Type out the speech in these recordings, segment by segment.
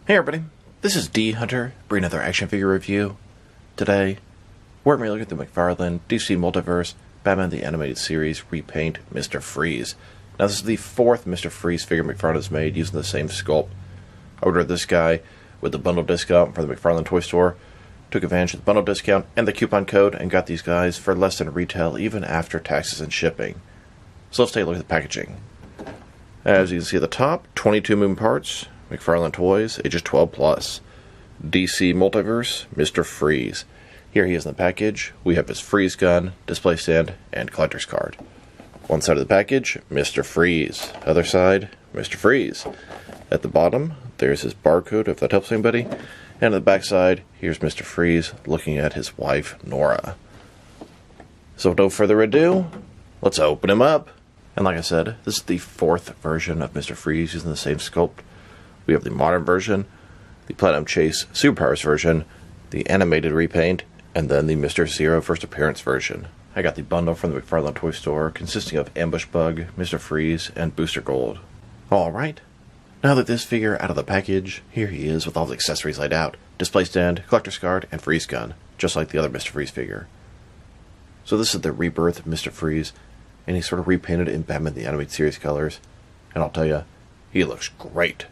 Hey everybody, this is D Hunter, bringing another action figure review. Today, we're going to look at the McFarlane DC Multiverse Batman the Animated Series repaint Mr. Freeze. Now this is the fourth Mr. Freeze figure McFarlane has made using the same sculpt. I ordered this guy with the bundle discount from the McFarlane toy store, took advantage of the bundle discount and the coupon code, and got these guys for less than retail even after taxes and shipping. So let's take a look at the packaging. As you can see at the top, 22 moving parts, McFarlane Toys, ages 12 plus. DC Multiverse, Mr. Freeze. Here he is in the package. We have his freeze gun, display stand, and collector's card. One side of the package, Mr. Freeze. Other side, Mr. Freeze. At the bottom, there's his barcode, if that helps anybody. And on the back side, here's Mr. Freeze looking at his wife, Nora. So with no further ado, let's open him up. And like I said, this is the fourth version of Mr. Freeze using the same sculpt. We have the modern version, the Platinum Chase Superpowers version, the animated repaint, and then the Mr. Zero First Appearance version. I got the bundle from the McFarlane toy store consisting of Ambush Bug, Mr. Freeze, and Booster Gold. Alright, now that this figure out of the package, here he is with all the accessories laid out. Display stand, collector's card, and freeze gun, just like the other Mr. Freeze figure. So this is the rebirth of Mr. Freeze, and he's sort of repainted in Batman the Animated Series colors, and I'll tell you, he looks great.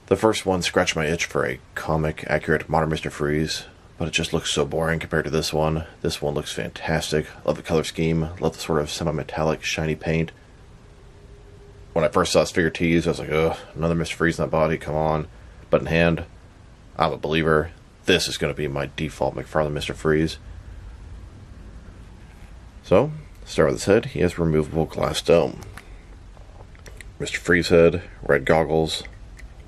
The first one scratched my itch for a comic-accurate modern Mr. Freeze, but it just looks so boring compared to this one. This one looks fantastic. Love the color scheme, love the sort of semi-metallic, shiny paint. When I first saw this figure teased, I was like, ugh, another Mr. Freeze in that body, come on. But in hand, I'm a believer. This is going to be my default McFarlane Mr. Freeze. So, start with his head. He has removable glass dome. Mr. Freeze head, red goggles,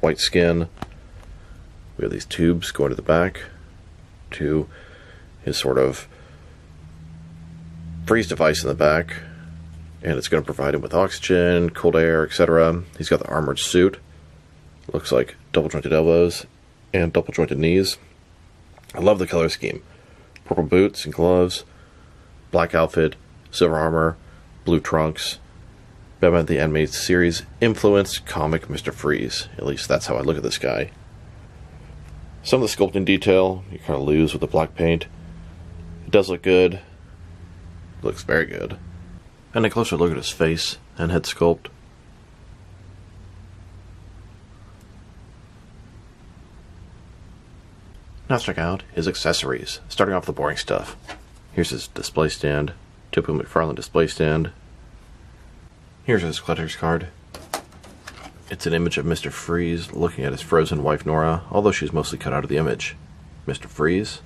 white skin. We have these tubes going to the back to his sort of freeze device in the back, and it's going to provide him with oxygen, cold air, etc. He's got the armored suit. Looks like double jointed elbows and double jointed knees. I love the color scheme. Purple boots and gloves, black outfit, silver armor, blue trunks. Batman the Animated Series influenced comic Mr. Freeze. At least that's how I look at this guy. Some of the sculpting detail you kind of lose with the black paint. It does look good. It looks very good. And a closer look at his face and head sculpt. Now let's check out his accessories, starting off with the boring stuff. Here's his display stand, typical McFarlane display stand. Here's his collector's card. It's an image of Mr. Freeze looking at his frozen wife Nora, although she's mostly cut out of the image. Mr. Freeze.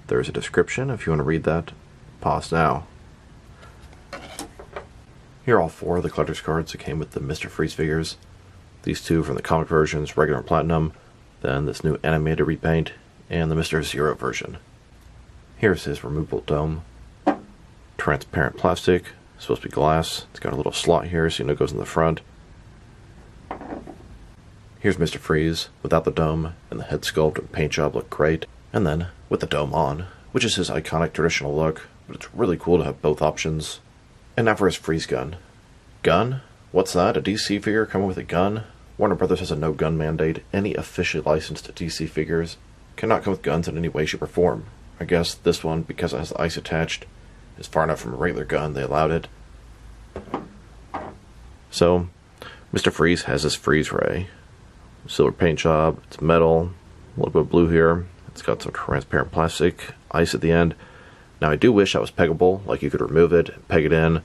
There's a description if you want to read that. Pause now. Here are all four of the collector's cards that came with the Mr. Freeze figures. These two from the comic versions, regular and platinum, then this new animated repaint, and the Mr. Zero version. Here's his removable dome. Transparent plastic. Supposed to be glass. It's got a little slot here so you know it goes in the front. Here's Mr. Freeze without the dome, and the head sculpt and paint job look great. And then with the dome on, which is his iconic traditional look, but it's really cool to have both options. And now for his freeze gun. Gun? What's that? A DC figure coming with a gun? Warner Brothers has a no gun mandate. Any officially licensed DC figures cannot come with guns in any way, shape, or form. I guess this one, because it has the ice attached, is far enough from a regular gun, they allowed it. So, Mr. Freeze has his freeze ray. Silver paint job, it's metal, a little bit of blue here. It's got some transparent plastic, ice at the end. Now I do wish that was peggable, like you could remove it and peg it in,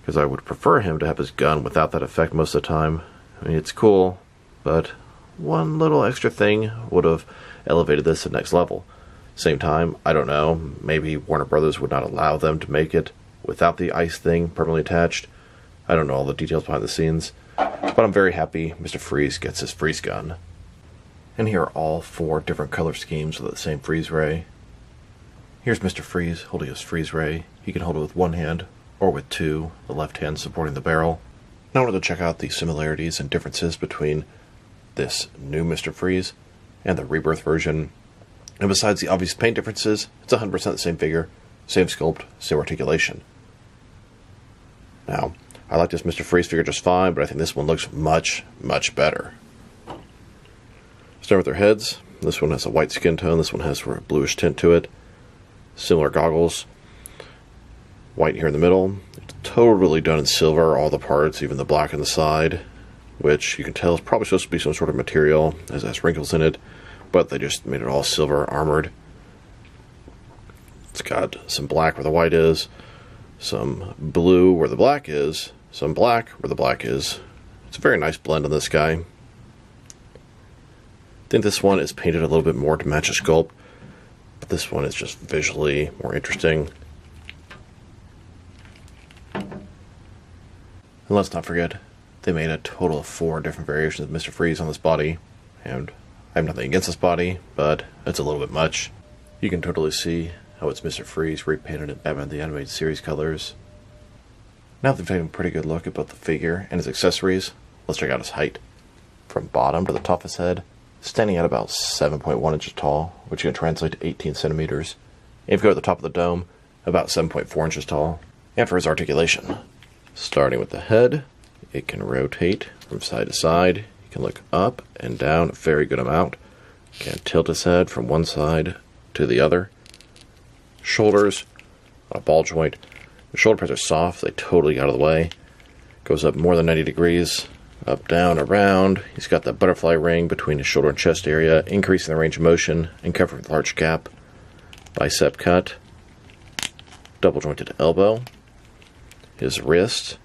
because I would prefer him to have his gun without that effect most of the time. I mean, it's cool, but one little extra thing would have elevated this to the next level. Same time, I don't know, maybe Warner Brothers would not allow them to make it without the ice thing permanently attached. I don't know all the details behind the scenes, but I'm very happy Mr. Freeze gets his freeze gun. And here are all four different color schemes with the same freeze ray. Here's Mr. Freeze holding his freeze ray. He can hold it with one hand or with two, the left hand supporting the barrel. Now I wanted to check out the similarities and differences between this new Mr. Freeze and the rebirth version. And besides the obvious paint differences, it's 100% the same figure, same sculpt, same articulation. Now, I like this Mr. Freeze figure just fine, but I think this one looks much, much better. Start with their heads. This one has a white skin tone. This one has sort of a bluish tint to it. Similar goggles. White here in the middle. It's totally done in silver, all the parts, even the black on the side, which you can tell is probably supposed to be some sort of material, as it has wrinkles in it, but they just made it all silver, armored. It's got some black where the white is, some blue where the black is, some black where the black is. It's a very nice blend on this guy. I think this one is painted a little bit more to match the sculpt, but this one is just visually more interesting. And let's not forget, they made a total of 4 different variations of Mr. Freeze on this body, and I have nothing against this body, but it's a little bit much. You can totally see how it's Mr. Freeze repainted in Batman the Animated Series colors. Now that they've taken a pretty good look at both the figure and his accessories, let's check out his height. From bottom to the top of his head, standing at about 7.1 inches tall, which can translate to 18 centimeters. And if you go to the top of the dome, about 7.4 inches tall. And for his articulation, starting with the head, it can rotate from side to side. You can look up and down a very good amount. You can tilt his head from one side to the other. Shoulders, a ball joint. The shoulder pads are soft, they totally get out of the way. Goes up more than 90 degrees, up, down, around. He's got that butterfly ring between his shoulder and chest area, increasing the range of motion and covering the large gap. Bicep cut. Double jointed elbow. His wrist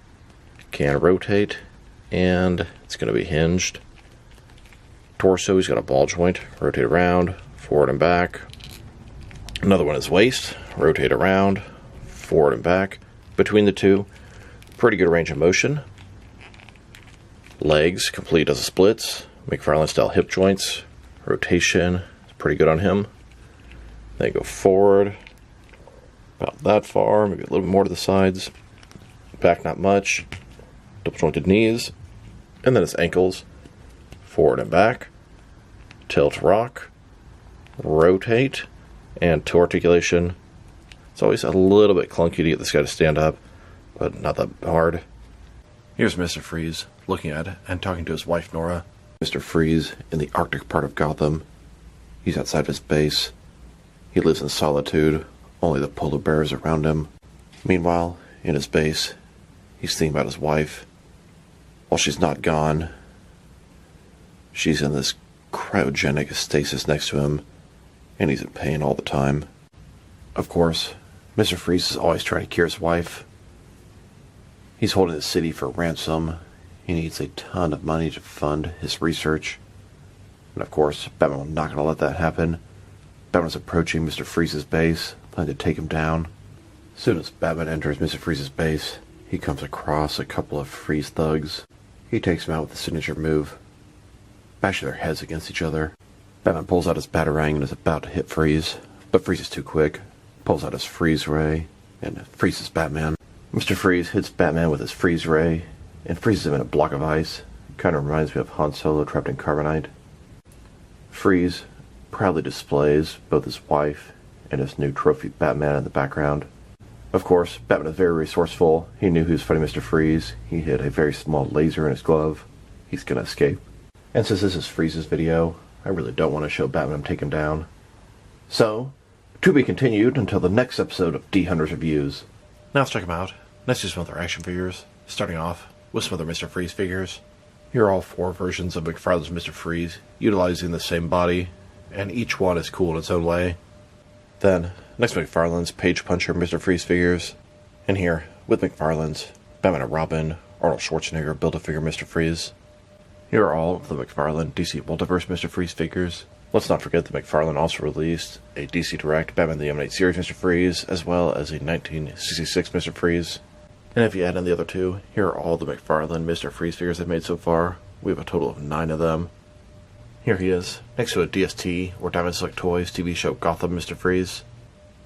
can rotate, and it's going to be hinged. Torso, he's got a ball joint, rotate around, forward and back. Another one is waist, rotate around, forward and back. Between the two, pretty good range of motion. Legs, complete as a splits. McFarlane style hip joints, rotation, is pretty good on him. They go forward, about that far, maybe a little bit more to the sides. Back not much. Double jointed knees, and then his ankles, forward and back, tilt rock, rotate, and toe articulation. It's always a little bit clunky to get this guy to stand up, but not that hard. Here's Mr. Freeze looking at and talking to his wife Nora. Mr. Freeze in the Arctic part of Gotham. He's outside of his base. He lives in solitude, only the polar bears around him. Meanwhile, in his base, he's thinking about his wife. While she's not gone, she's in this cryogenic stasis next to him, and he's in pain all the time. Of course, Mr. Freeze is always trying to cure his wife. He's holding the city for ransom. He needs a ton of money to fund his research. And of course, Batman's not going to let that happen. Batman's approaching Mr. Freeze's base, planning to take him down. As soon as Batman enters Mr. Freeze's base, he comes across a couple of Freeze thugs. He takes them out with a signature move, bashing their heads against each other. Batman pulls out his Batarang and is about to hit Freeze, but Freeze is too quick, pulls out his Freeze Ray, and freezes Batman. Mr. Freeze hits Batman with his Freeze Ray, and freezes him in a block of ice. It kind of reminds me of Han Solo trapped in carbonite. Freeze proudly displays both his wife and his new trophy Batman in the background. Of course, Batman is very resourceful. He knew he was fighting Mr. Freeze. He hid a very small laser in his glove. He's gonna escape. And since this is Freeze's video, I really don't want to show Batman take him down. So, to be continued until the next episode of D Hunter's Reviews. Now let's check him out. Next to some other action figures, starting off with some other Mr. Freeze figures. Here are all 4 versions of McFarlane's Mr. Freeze, utilizing the same body, and each one is cool in its own way. Then, next McFarlane's Page Puncher Mr. Freeze figures. And here, with McFarlane's Batman and Robin, Arnold Schwarzenegger Build-A-Figure Mr. Freeze. Here are all of the McFarlane DC Multiverse Mr. Freeze figures. Let's not forget that McFarlane also released a DC Direct Batman the Animated Series Mr. Freeze, as well as a 1966 Mr. Freeze. And if you add in the other 2, here are all the McFarlane Mr. Freeze figures they've made so far. We have a total of 9 of them. Here he is, next to a DST, or Diamond Select Toys TV show Gotham Mr. Freeze.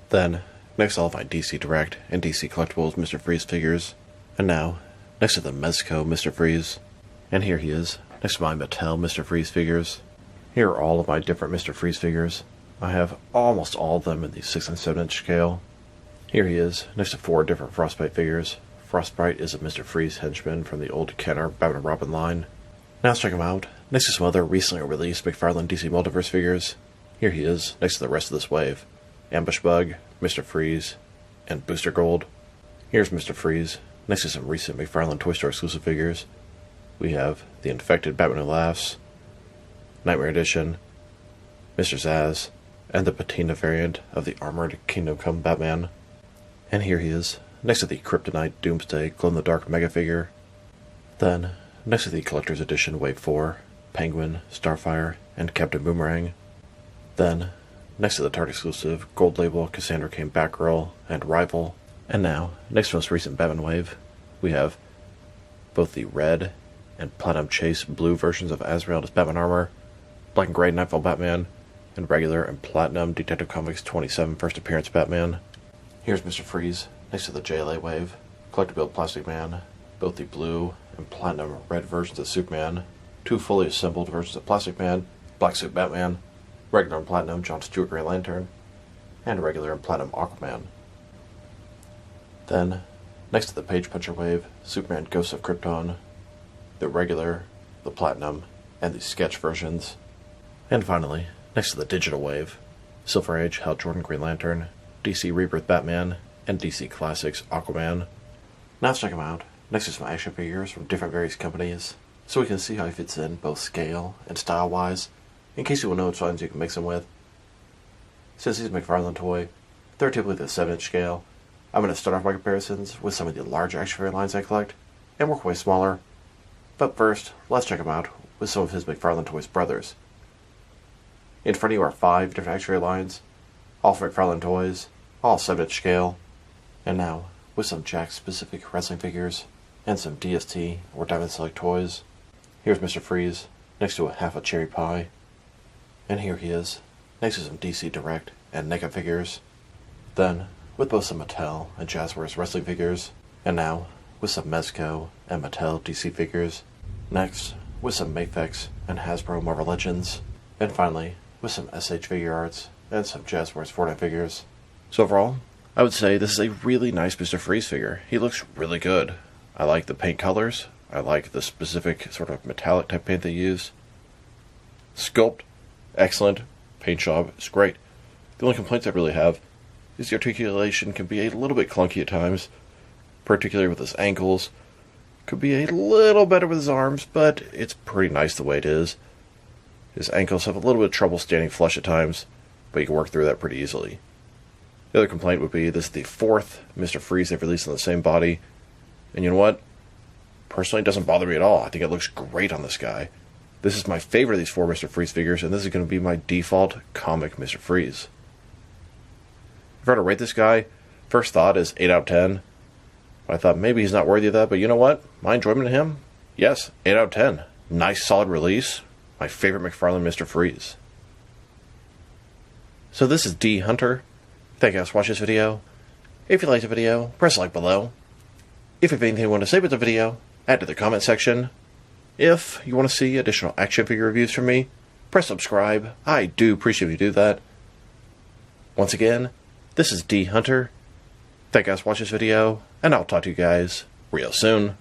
Then, next to all of my DC Direct and DC Collectibles Mr. Freeze figures. And now, next to the Mezco Mr. Freeze. And here he is, next to my Mattel Mr. Freeze figures. Here are all of my different Mr. Freeze figures. I have almost all of them in the 6 and 7 inch scale. Here he is, next to 4 different Frostbite figures. Frostbite is a Mr. Freeze henchman from the old Kenner Batman and Robin line. Now let's check him out. Next to some other recently released McFarlane DC Multiverse figures. Here he is, next to the rest of this wave. Ambush Bug, Mr. Freeze, and Booster Gold. Here's Mr. Freeze, next to some recent McFarlane Toy Store exclusive figures. We have the Infected Batman Who Laughs, Nightmare Edition, Mr. Zaz, and the Patina variant of the Armored Kingdom Come Batman. And here he is, next to the Kryptonite Doomsday Glow-in-the-Dark Mega figure. Then, next to the Collector's Edition Wave 4, Penguin, Starfire, and Captain Boomerang. Then, next to the Tarte exclusive Gold Label Cassandra Cain Batgirl and Rival. And now, next to the most recent Batman wave, we have both the red and Platinum Chase blue versions of Azrael as Batman armor, black and gray Nightfall Batman, and regular and platinum Detective Comics 27 First Appearance Batman. Here's Mr. Freeze, next to the JLA wave, Collector Build Plastic Man, both the blue and platinum red versions of Superman, two fully assembled versions of Plastic Man, Black Suit Batman, regular and platinum John Stewart Green Lantern, and regular and platinum Aquaman. Then, next to the Page Puncher wave, Superman Ghost of Krypton, the regular, the platinum, and the sketch versions. And finally, next to the digital wave, Silver Age Hal Jordan Green Lantern, DC Rebirth Batman, and DC Classics Aquaman. Now let's check them out, next to some action figures from different various companies, so we can see how he fits in both scale and style-wise, in case you will know which ones you can mix them with. Since he's a McFarlane toy, they're typically the 7-inch scale. I'm going to start off my comparisons with some of the larger action figure lines I collect, and work way smaller. But first, let's check him out with some of his McFarlane Toys brothers. In front of you are 5 different action figure lines, all from McFarlane Toys, all 7-inch scale. And now, with some Jakks-specific wrestling figures, and some DST or Diamond Select toys. Here's Mr. Freeze, next to a half a cherry pie. And here he is, next to some DC Direct and NECA figures. Then, with both some Mattel and Jazzwares wrestling figures. And now, with some Mezco and Mattel DC figures. Next, with some Mafex and Hasbro Marvel Legends. And finally, with some SH Figure Arts and some Jazzwares Fortnite figures. So overall, I would say this is a really nice Mr. Freeze figure. He looks really good. I like the paint colors. I like the specific sort of metallic type paint they use. Sculpt, excellent. Paint job is great. The only complaints I really have is the articulation can be a little bit clunky at times, particularly with his ankles. Could be a little better with his arms, but it's pretty nice the way it is. His ankles have a little bit of trouble standing flush at times, but you can work through that pretty easily. The other complaint would be this is the 4th Mr. Freeze they've released on the same body, and you know what? Personally, it doesn't bother me at all. I think it looks great on this guy. This is my favorite of these 4 Mr. Freeze figures, and this is going to be my default comic Mr. Freeze. If I were to rate this guy, first thought is 8 out of 10. I thought maybe he's not worthy of that, but you know what? My enjoyment of him? Yes, 8 out of 10. Nice, solid release. My favorite McFarlane Mr. Freeze. So this is D Hunter. Thank you guys for watching this video. If you liked the video, press like below. If you have anything you want to say about the video, add to the comment section. If you want to see additional action figure reviews from me, press subscribe. I do appreciate if you do that. Once again, this is D Hunter. Thank you guys for watching this video, and I'll talk to you guys real soon.